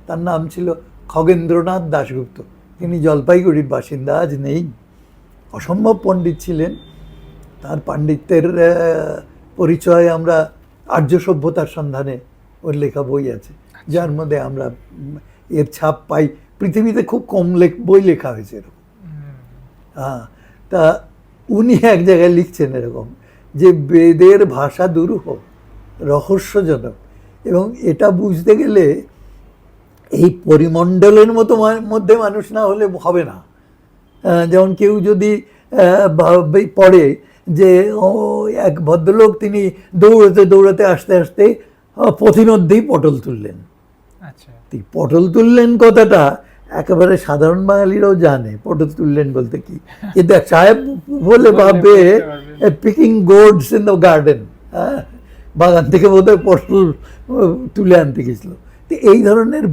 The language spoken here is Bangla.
তার নাম ছিল খগেন্দ্রনাথ দাশগুপ্ত। তিনি জলপাইগুড়ির বাসিন্দা, আজ নেই। অসম্ভব পণ্ডিত ছিলেন। তার পাণ্ডিত্যের পরিচয় আমরা আর্য সভ্যতার সন্ধানে, ওর লেখা বই আছে, যার মধ্যে আমরা এর ছাপ পাই। পৃথিবীতে খুব কম বই লেখা হয়েছে এরকম। হ্যাঁ, তা উনি এক জায়গায় লিখছেন এরকম যে বেদের ভাষা দুরূহ, রহস্যজনক, এবং এটা বুঝতে গেলে এই পরিমণ্ডলের মধ্যে মানুষ না হলে হবে না। যেমন কেউ যদি পড়ে যে এক ভদ্রলোক তিনি দৌড়াতে দৌড়াতে আস্তে আস্তে পথিমধ্যেই পটল তুললেন। পটল তুললেন কথাটা একেবারে সাধারণ বাঙালিরাও জানে, পটল তুললেন বলতে কি, কিন্তু সাহেব বলে ভাববে পিকিং গোর্ডস ইন দ্য গার্ডেন, বাগান থেকে বোধহয় পটল তুলে আনতে গেছিল। তো এই ধরনের